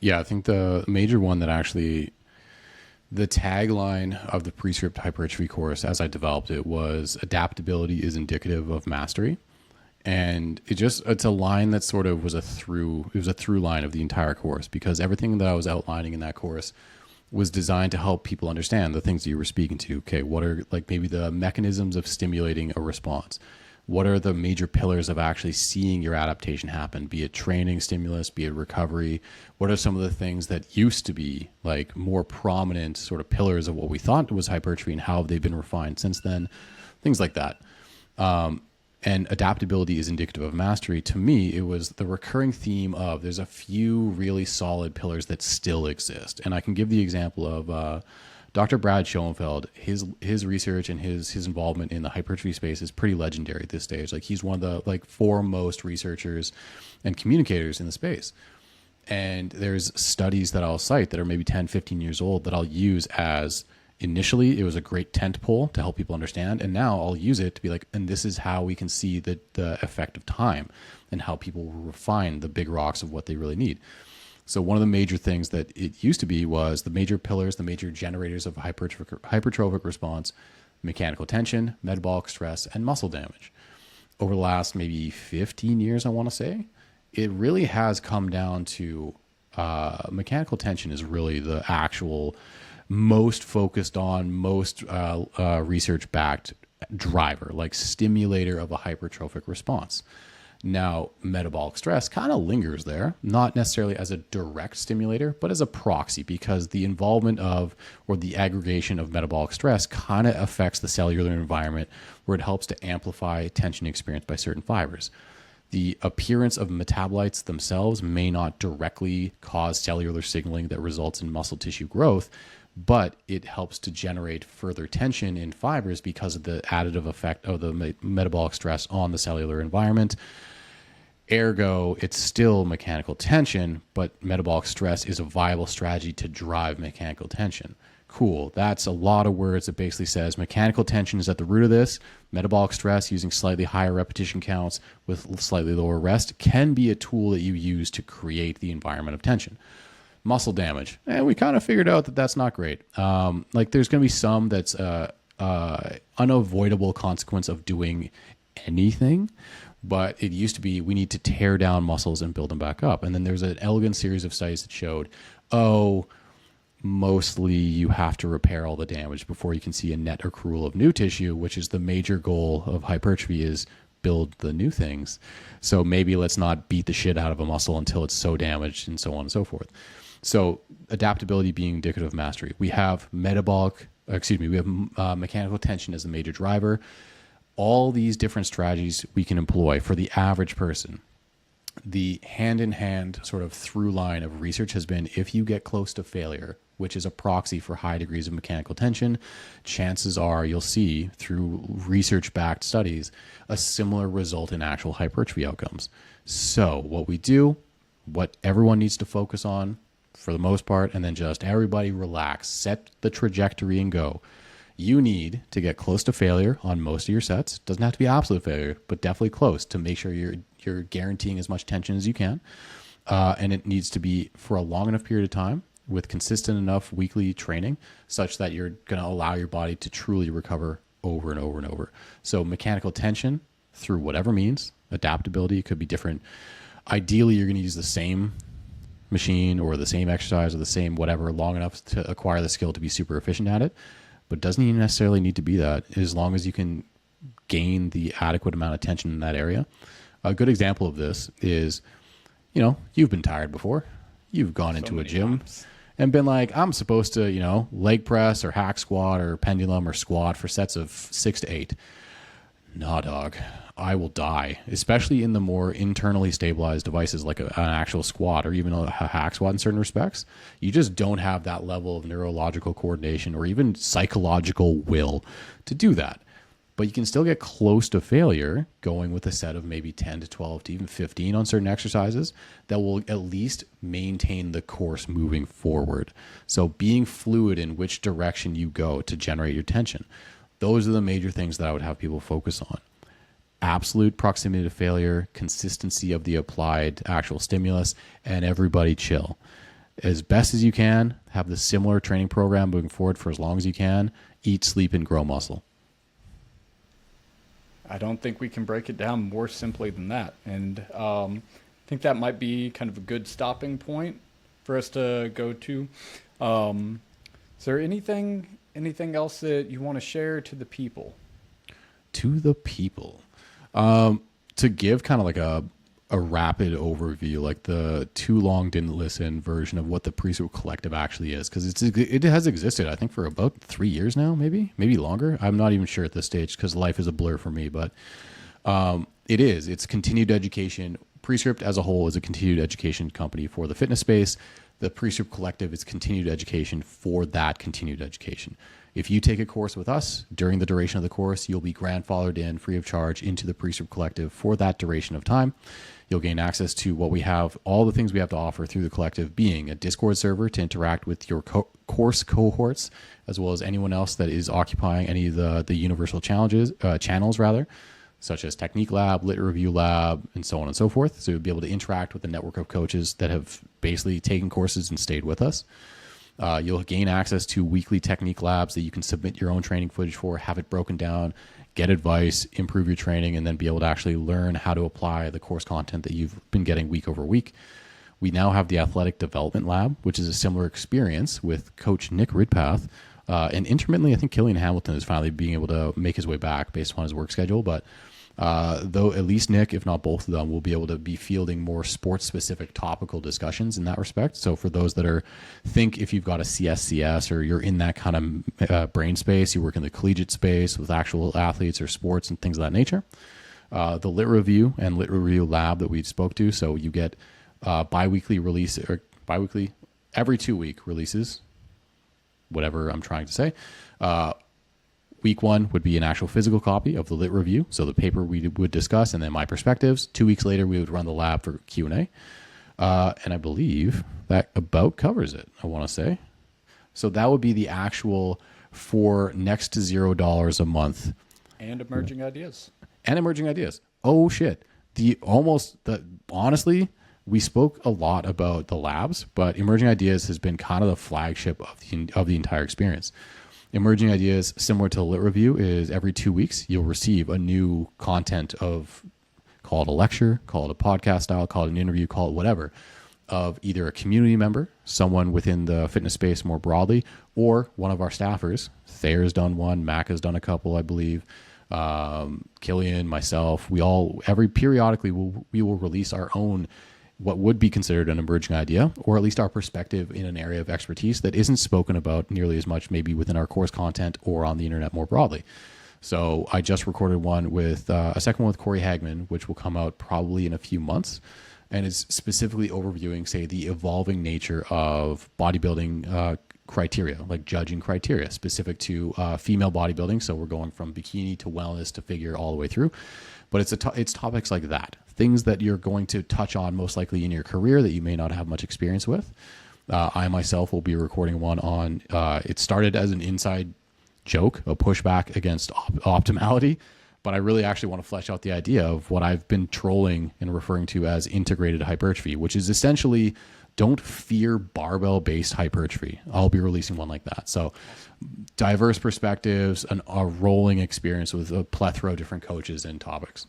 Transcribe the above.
Yeah, I think the major one that actually, the tagline of the Prescript Hypertrophy course as I developed it was adaptability is indicative of mastery. And it's a line that sort of was it was a through line of the entire course, because everything that I was outlining in that course was designed to help people understand the things that you were speaking to. Okay, what are like maybe the mechanisms of stimulating a response? What are the major pillars of actually seeing your adaptation happen, be it training stimulus, be it recovery? What are some of the things that used to be like more prominent sort of pillars of what we thought was hypertrophy, and how have they been refined since then? Things like that. And adaptability is indicative of mastery. To me, it was the recurring theme of there's a few really solid pillars that still exist. And I can give the example of Dr. Brad Schoenfeld. His research and his involvement in the hypertrophy space is pretty legendary at this stage. Like, he's one of the like foremost researchers and communicators in the space. And there's studies that I'll cite that are maybe 10, 15 years old that I'll use as, initially it was a great tent pole to help people understand, and now I'll use it to be like, and this is how we can see the effect of time and how people refine the big rocks of what they really need. So one of the major things that it used to be was the major pillars, the major generators of hypertrophic response: mechanical tension, metabolic stress, and muscle damage. Over the last maybe 15 years, I want to say, it really has come down to mechanical tension is really the actual most focused on, most research-backed driver, like stimulator of a hypertrophic response. Now, metabolic stress kind of lingers there, not necessarily as a direct stimulator, but as a proxy, because the involvement of, or the aggregation of metabolic stress kind of affects the cellular environment, where it helps to amplify tension experienced by certain fibers. The appearance of metabolites themselves may not directly cause cellular signaling that results in muscle tissue growth, but it helps to generate further tension in fibers because of the additive effect of the metabolic stress on the cellular environment. Ergo, it's still mechanical tension, but metabolic stress is a viable strategy to drive mechanical tension. Cool. That's a lot of words that basically says mechanical tension is at the root of this. Metabolic stress, using slightly higher repetition counts with slightly lower rest, can be a tool that you use to create the environment of tension. Muscle damage, and we kind of figured out that that's not great. Like, there's going to be some that's unavoidable consequence of doing anything, but it used to be we need to tear down muscles and build them back up. And then there's an elegant series of studies that showed, mostly you have to repair all the damage before you can see a net accrual of new tissue, which is the major goal of hypertrophy, is build the new things. So maybe let's not beat the shit out of a muscle until it's so damaged, and so on and so forth. So adaptability being indicative of mastery. We have mechanical tension as the major driver. All these different strategies we can employ for the average person. The hand-in-hand sort of through line of research has been, if you get close to failure, which is a proxy for high degrees of mechanical tension, chances are you'll see through research-backed studies a similar result in actual hypertrophy outcomes. So what we do, what everyone needs to focus on for the most part, and then just everybody relax, set the trajectory and go. You need to get close to failure on most of your sets. Doesn't have to be absolute failure, but definitely close, to make sure you're guaranteeing as much tension as you can. And it needs to be for a long enough period of time with consistent enough weekly training such that you're going to allow your body to truly recover over and over and over. So mechanical tension through whatever means, adaptability could be different. Ideally, you're going to use the same machine or the same exercise or the same whatever long enough to acquire the skill to be super efficient at it. But doesn't even necessarily need to be that, as long as you can gain the adequate amount of tension in that area. A good example of this is, you've been tired before. You've gone into a gym and been like, I'm supposed to, leg press or hack squat or pendulum or squat for sets of 6 to 8. Nah, dog. I will die, especially in the more internally stabilized devices like an actual squat or even a hack squat in certain respects. You just don't have that level of neurological coordination or even psychological will to do that. But you can still get close to failure going with a set of maybe 10 to 12 to even 15 on certain exercises that will at least maintain the course moving forward. So being fluid in which direction you go to generate your tension. Those are the major things that I would have people focus on. Absolute proximity to failure, consistency of the applied actual stimulus, and everybody chill. as best as you can, have the similar training program moving forward for as long as you can, eat, sleep, and grow muscle. I don't think we can break it down more simply than that. And I think that might be kind of a good stopping point for us to go to. Is there anything else that you want to share to the people? To the people. To give kind of like a rapid overview, like the too long didn't listen version of what the Prescript Collective actually is, because it has existed, I think, for about 3 years now, maybe longer. I'm not even sure at this stage because life is a blur for me, but it's continued education. Prescript as a whole is a continued education company for the fitness space. The Prescript Collective is continued education for that continued education. If you take a course with us, during the duration of the course, you'll be grandfathered in free of charge into the Prescript Collective for that duration of time. You'll gain access to what we have, all the things we have to offer through the collective, being a Discord server to interact with your course cohorts, as well as anyone else that is occupying any of the universal channels, such as Technique Lab, Lit Review Lab, and so on and so forth. So you'll be able to interact with a network of coaches that have basically taken courses and stayed with us. You'll gain access to weekly Technique Labs that you can submit your own training footage for, have it broken down, get advice, improve your training, and then be able to actually learn how to apply the course content that you've been getting week over week. We now have the Athletic Development Lab, which is a similar experience with Coach Nick Ridpath. And intermittently, I think Killian Hamilton is finally being able to make his way back based upon his work schedule. But though at least Nick, if not both of them, will be able to be fielding more sports-specific topical discussions in that respect. So for those that think if you've got a CSCS or you're in that kind of brain space, you work in the collegiate space with actual athletes or sports and things of that nature. The Lit Review and Lit Review Lab that we spoke to. So you get bi-weekly release, or bi-weekly, every 2 week releases, whatever I'm trying to say. Week 1 would be an actual physical copy of the Lit Review, so the paper we would discuss, and then my perspectives. 2 weeks later, we would run the lab for Q&A. And I believe that about covers it, I want to say. So that would be the actual for next to $0 a month. And emerging ideas. And emerging ideas. Oh, shit. Honestly, we spoke a lot about the labs, but emerging ideas has been kind of the flagship of the entire experience. Emerging ideas, similar to the Lit Review, is every 2 weeks you'll receive a new content of, call it a lecture, call it a podcast style, call it an interview, call it whatever, of either a community member, someone within the fitness space more broadly, or one of our staffers. Thayer's done one, Mac has done a couple, I believe. Killian, myself, periodically we will release our own, what would be considered an emerging idea, or at least our perspective in an area of expertise that isn't spoken about nearly as much maybe within our course content or on the internet more broadly. So I just recorded one with a second one with Corey Hagman, which will come out probably in a few months. And it's specifically overviewing, say, the evolving nature of bodybuilding criteria, like judging criteria specific to female bodybuilding. So we're going from bikini to wellness to figure all the way through. But it's topics like that, things that you're going to touch on most likely in your career that you may not have much experience with. I myself will be recording one on, it started as an inside joke, a pushback against optimality, but I really actually want to flesh out the idea of what I've been trolling and referring to as integrated hypertrophy, which is essentially don't fear barbell-based hypertrophy. I'll be releasing one like that. So diverse perspectives, a rolling experience with a plethora of different coaches and topics.